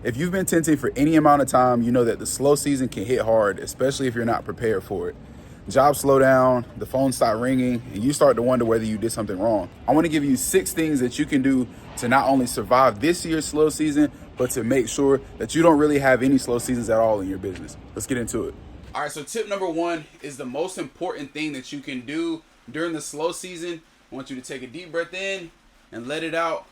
If you've been tinting for any amount of time, you know that the slow season can hit hard, especially if you're not prepared for it. Jobs slow down, the phones start ringing, and you start to wonder whether you did something wrong. I want to give you 6 things that you can do to not only survive this year's slow season, but to make sure that you don't really have any slow seasons at all in your business. Let's get into it. All right, so tip number 1 is the most important thing that you can do during the slow season. I want you to take a deep breath in and let it out.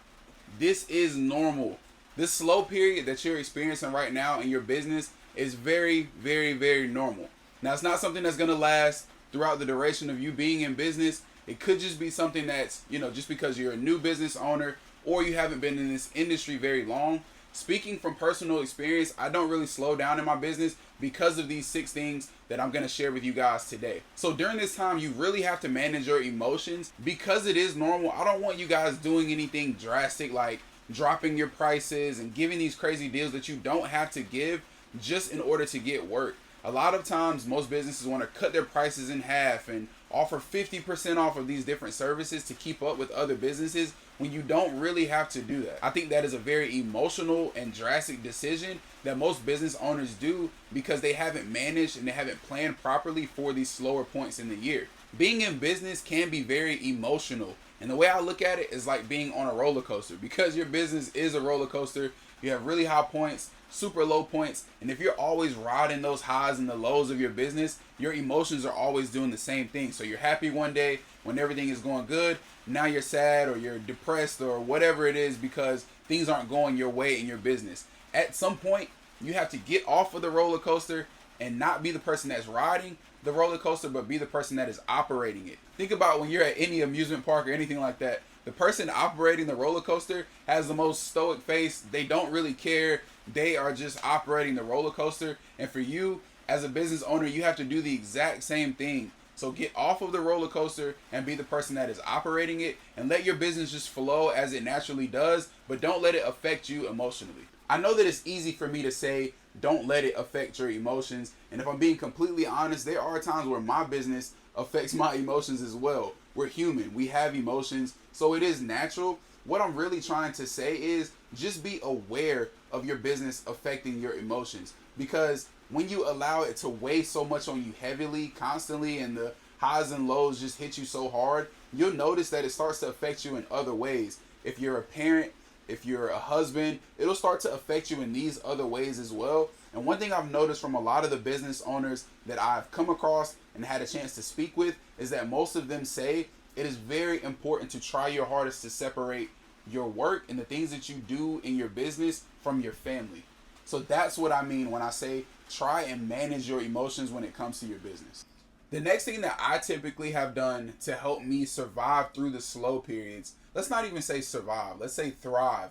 This is normal. This slow period that you're experiencing right now in your business is very, very, very normal. Now, it's not something that's going to last throughout the duration of you being in business. It could just be something that's, just because you're a new business owner or you haven't been in this industry very long. Speaking from personal experience, I don't really slow down in my business because of these 6 things that I'm going to share with you guys today. So during this time, you really have to manage your emotions because it is normal. I don't want you guys doing anything drastic like dropping your prices and giving these crazy deals that you don't have to give just in order to get work. A lot of times, most businesses want to cut their prices in half and offer 50% off of these different services to keep up with other businesses when you don't really have to do that. I think that is a very emotional and drastic decision that most business owners do because they haven't managed and they haven't planned properly for these slower points in the year. Being in business can be very emotional. And the way I look at it is like being on a roller coaster, because your business is a roller coaster. You have really high points, super low points, and if you're always riding those highs and the lows of your business, your emotions are always doing the same thing. So you're happy one day when everything is going good, now you're sad or you're depressed or whatever it is because things aren't going your way in your business. At some point, you have to get off of the roller coaster and not be the person that's riding the roller coaster, but be the person that is operating it. Think about when you're at any amusement park or anything like that. The person operating the roller coaster has the most stoic face. They don't really care. They are just operating the roller coaster. And for you, as a business owner, you have to do the exact same thing. So get off of the roller coaster and be the person that is operating it, and let your business just flow as it naturally does, but don't let it affect you emotionally. I know that it's easy for me to say, don't let it affect your emotions. And if I'm being completely honest, there are times where my business affects my emotions as well. We're human. We have emotions. So it is natural. What I'm really trying to say is just be aware of your business affecting your emotions. Because when you allow it to weigh so much on you heavily, constantly, and the highs and lows just hit you so hard, you'll notice that it starts to affect you in other ways. If you're a parent, if you're a husband, it'll start to affect you in these other ways as well. And one thing I've noticed from a lot of the business owners that I've come across and had a chance to speak with is that most of them say it is very important to try your hardest to separate your work and the things that you do in your business from your family. So that's what I mean when I say try and manage your emotions when it comes to your business. The next thing that I typically have done to help me survive through the slow periods, let's not even say survive, let's say thrive.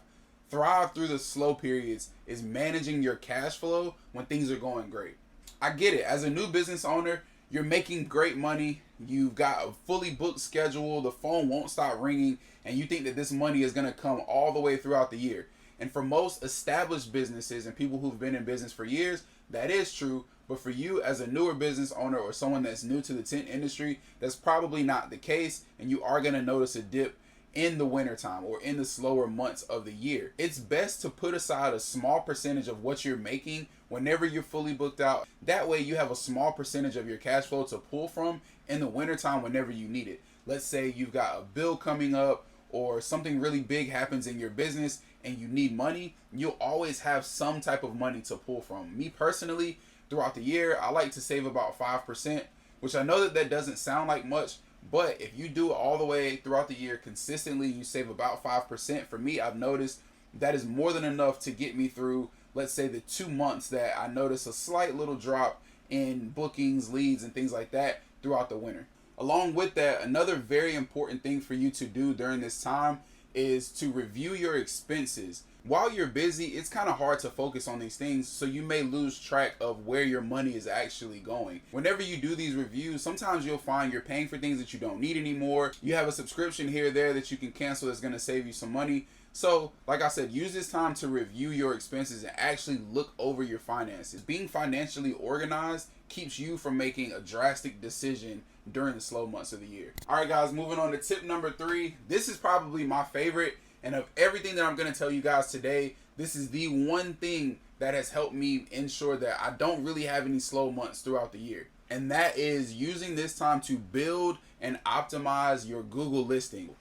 Thrive through the slow periods is managing your cash flow when things are going great. I get it. As a new business owner, you're making great money. You've got a fully booked schedule. The phone won't stop ringing. And you think that this money is going to come all the way throughout the year. And for most established businesses and people who've been in business for years, that is true. But for you as a newer business owner or someone that's new to the tent industry, that's probably not the case. And you are going to notice a dip in the wintertime or in the slower months of the year. It's best to put aside a small percentage of what you're making whenever you're fully booked out. That way you have a small percentage of your cash flow to pull from in the wintertime whenever you need it. Let's say you've got a bill coming up or something really big happens in your business and you need money, you'll always have some type of money to pull from. Me personally, throughout the year, I like to save about 5%, which I know that doesn't sound like much, but if you do it all the way throughout the year consistently, you save about 5%. For me, I've noticed that is more than enough to get me through, let's say, the 2 months that I notice a slight little drop in bookings, leads, and things like that throughout the winter. Along with that, another very important thing for you to do during this time is to review your expenses. While you're busy, it's kind of hard to focus on these things, so you may lose track of where your money is actually going. Whenever you do these reviews, sometimes you'll find you're paying for things that you don't need anymore. You have a subscription here or there that you can cancel that's going to save you some money. So, like I said, use this time to review your expenses and actually look over your finances. Being financially organized keeps you from making a drastic decision during the slow months of the year. All right, guys, moving on to tip number 3. This is probably my favorite. And of everything that I'm going to tell you guys today, This is the one thing that has helped me ensure that I don't really have any slow months throughout the year. And that is using this time to build and optimize your Google listing.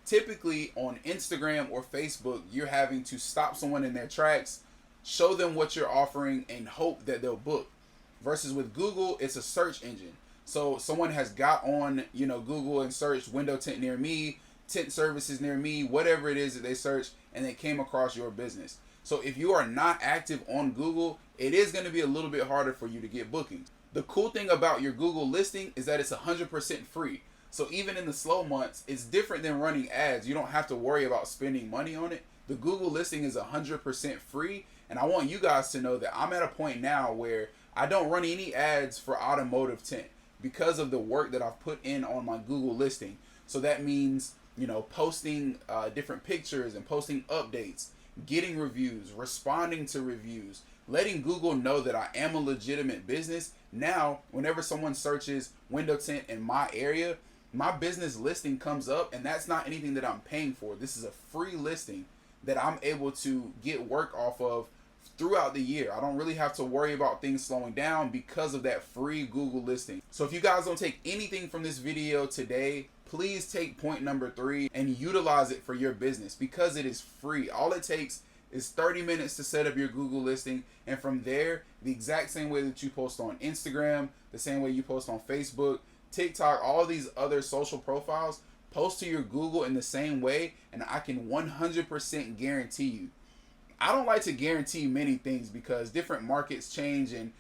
Typically on Instagram or Facebook, you're having to stop someone in their tracks, show them what you're offering, and hope that they'll book. Versus with Google, it's a search engine. So someone has got on, Google and searched window tint near me, tint services near me, whatever it is that they search, and they came across your business. So if you are not active on Google, it is going to be a little bit harder for you to get bookings. The cool thing about your Google listing is that it's 100% free. So even in the slow months, it's different than running ads. You don't have to worry about spending money on it. The Google listing is 100% free. And I want you guys to know that I'm at a point now where I don't run any ads for automotive tint because of the work that I've put in on my Google listing. So that means, posting different pictures and posting updates, getting reviews, responding to reviews, letting Google know that I am a legitimate business. Now, whenever someone searches window tint in my area, my business listing comes up, and that's not anything that I'm paying for. This is a free listing that I'm able to get work off of throughout the year. I don't really have to worry about things slowing down because of that free Google listing. So if you guys don't take anything from this video today, please take point number 3 and utilize it for your business because it is free. All it takes is 30 minutes to set up your Google listing, and from there, the exact same way that you post on Instagram, the same way you post on Facebook, TikTok, all these other social profiles, post to your Google in the same way, and I can 100% guarantee you. I don't like to guarantee many things because different markets change and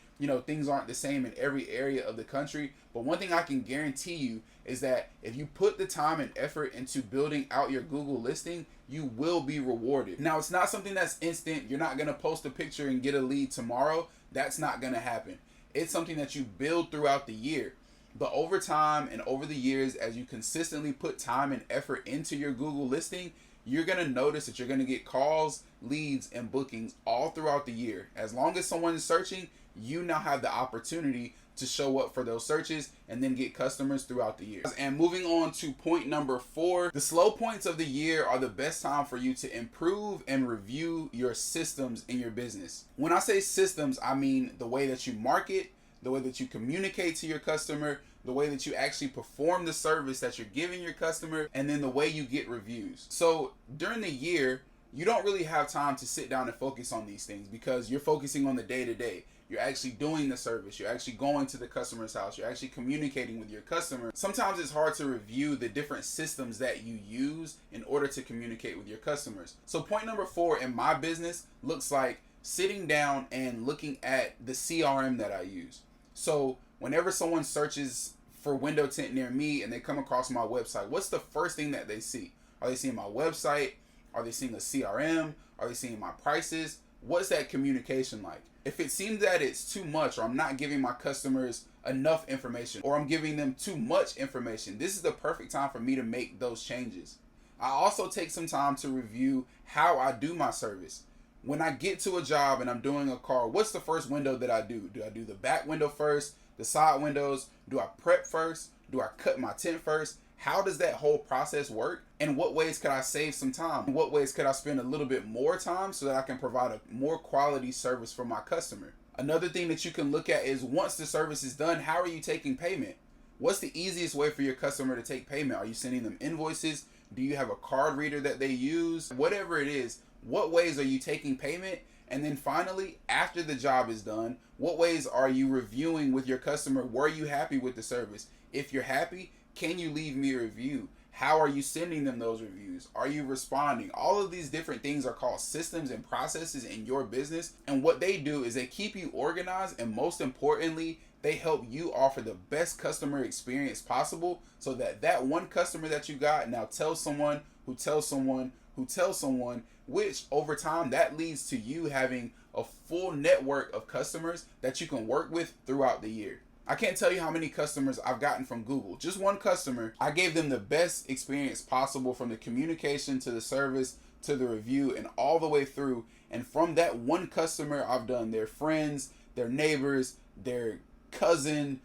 things aren't the same in every area of the country. But one thing I can guarantee you is that if you put the time and effort into building out your Google listing, you will be rewarded. Now, it's not something that's instant. You're not going to post a picture and get a lead tomorrow. That's not going to happen. It's something that you build throughout the year. But over time and over the years, as you consistently put time and effort into your Google listing, you're going to notice that you're going to get calls, leads, and bookings all throughout the year. As long as someone is searching, you now have the opportunity to show up for those searches and then get customers throughout the year. And moving on to point number 4, the slow points of the year are the best time for you to improve and review your systems in your business. When I say systems, I mean the way that you market, the way that you communicate to your customer, the way that you actually perform the service that you're giving your customer, and then the way you get reviews. So during the year, you don't really have time to sit down and focus on these things because you're focusing on the day-to-day. You're actually doing the service. You're actually going to the customer's house. You're actually communicating with your customer. Sometimes it's hard to review the different systems that you use in order to communicate with your customers. So point number 4 in my business looks like sitting down and looking at the CRM that I use. So whenever someone searches for window tint near me and they come across my website, what's the first thing that they see? Are they seeing my website? Are they seeing a CRM? Are they seeing my prices? What's that communication like? If it seems that it's too much, or I'm not giving my customers enough information, or I'm giving them too much information, this is the perfect time for me to make those changes. I also take some time to review how I do my service. When I get to a job and I'm doing a car, what's the first window that I do? Do I do the back window first, the side windows? Do I prep first? Do I cut my tint first? How does that whole process work? And what ways could I save some time? In what ways could I spend a little bit more time so that I can provide a more quality service for my customer? Another thing that you can look at is once the service is done, how are you taking payment? What's the easiest way for your customer to take payment? Are you sending them invoices? Do you have a card reader that they use? Whatever it is, what ways are you taking payment? And then finally, after the job is done, what ways are you reviewing with your customer? Were you happy with the service? If you're happy, can you leave me a review? How are you sending them those reviews? Are you responding? All of these different things are called systems and processes in your business. And what they do is they keep you organized, and most importantly, they help you offer the best customer experience possible so that that one customer that you got now tells someone who tells someone who tells someone, which over time that leads to you having a full network of customers that you can work with throughout the year. I can't tell you how many customers I've gotten from Google. Just one customer, I gave them the best experience possible, from the communication to the service to the review and all the way through. And from that one customer, I've done their friends, their neighbors, their cousin,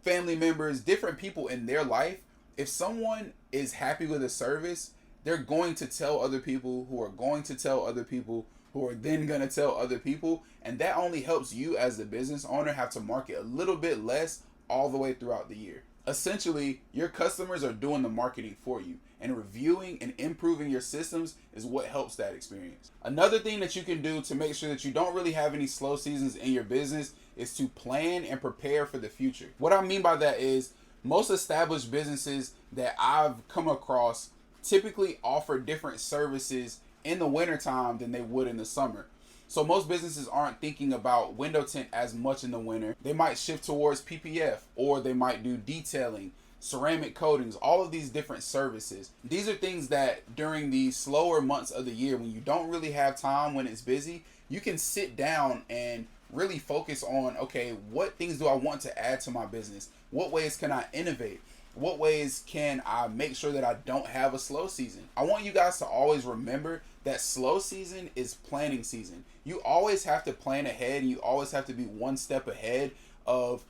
family members, different people in their life. If someone is happy with a service, they're going to tell other people who are going to tell other people who are then going to tell other people. And that only helps you as the business owner have to market a little bit less all the way throughout the year. Essentially, your customers are doing the marketing for you, and reviewing and improving your systems is what helps that experience. Another thing that you can do to make sure that you don't really have any slow seasons in your business is to plan and prepare for the future. What I mean by that is most established businesses that I've come across typically offer different services in the wintertime than they would in the summer. So most businesses aren't thinking about window tint as much in the winter. They might shift towards PPF, or they might do detailing, ceramic coatings, all of these different services. These are things that during the slower months of the year, when you don't really have time, when it's busy, you can sit down and really focus on, okay, what things do I want to add to my business? What ways can I innovate? What ways can I make sure that I don't have a slow season? I want you guys to always remember that slow season is planning season. You always have to plan ahead, and you always have to be one step ahead of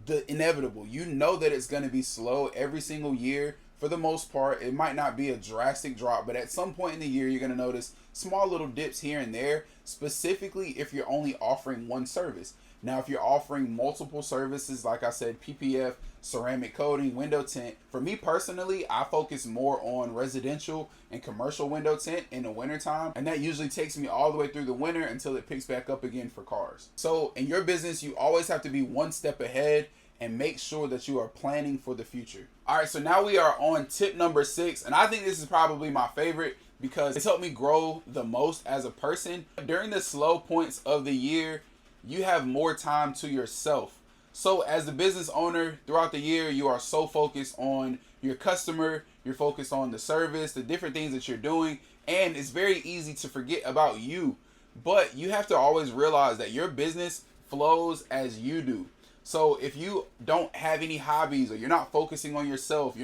the inevitable. You know that it's going to be slow every single year. For the most part, it might not be a drastic drop, but at some point in the year, you're going to notice small little dips here and there, specifically if you're only offering one service. Now, if you're offering multiple services, like I said, PPF, ceramic coating, window tint, for me personally, I focus more on residential and commercial window tint in the wintertime, and that usually takes me all the way through the winter until it picks back up again for cars. So in your business, you always have to be one step ahead and make sure that you are planning for the future. All right, so now we are on tip number 6, and I think this is probably my favorite because it's helped me grow the most as a person. During the slow points of the year, you have more time to yourself. So as the business owner throughout the year, you are so focused on your customer, you're focused on the service, the different things that you're doing, and it's very easy to forget about you. But you have to always realize that your business flows as you do. So if you don't have any hobbies, or you're not focusing on yourself,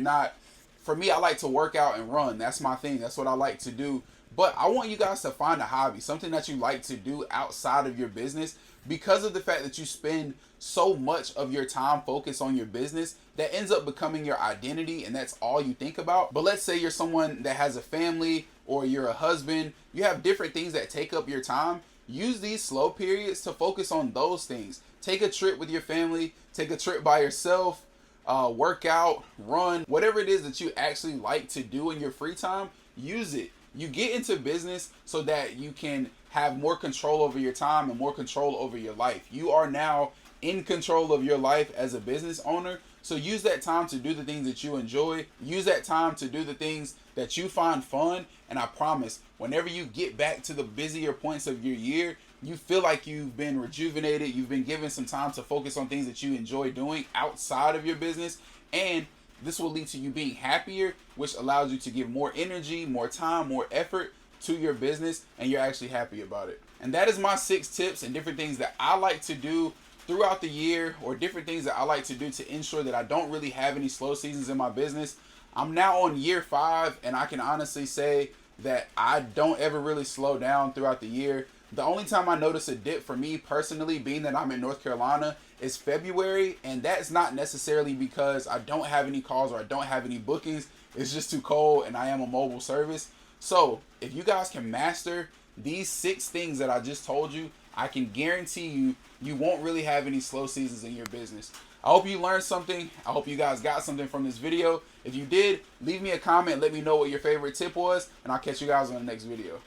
for me, I like to work out and run. That's my thing. That's what I like to do. But I want you guys to find a hobby, something that you like to do outside of your business, because of the fact that you spend so much of your time focused on your business that ends up becoming your identity, and that's all you think about. But let's say you're someone that has a family, or you're a husband, you have different things that take up your time. Use these slow periods to focus on those things. Take a trip with your family, take a trip by yourself, work out, run, whatever it is that you actually like to do in your free time, use it. You get into business so that you can have more control over your time and more control over your life. You are now in control of your life as a business owner. So use that time to do the things that you enjoy. Use that time to do the things that you find fun. And I promise, whenever you get back to the busier points of your year, you feel like you've been rejuvenated. You've been given some time to focus on things that you enjoy doing outside of your business. And this will lead to you being happier, which allows you to give more energy, more time, more effort to your business, and you're actually happy about it. And that is my 6 tips and different things that I like to do throughout the year, or different things that I like to do to ensure that I don't really have any slow seasons in my business. I'm now on year 5, and I can honestly say that I don't ever really slow down throughout the year. The only time I notice a dip for me personally, being that I'm in North Carolina, is February, and that's not necessarily because I don't have any calls or I don't have any bookings. It's just too cold, and I am a mobile service. So if you guys can master these 6 things that I just told you, I can guarantee you, you won't really have any slow seasons in your business. I hope you learned something. I hope you guys got something from this video. If you did, leave me a comment. Let me know what your favorite tip was, and I'll catch you guys on the next video.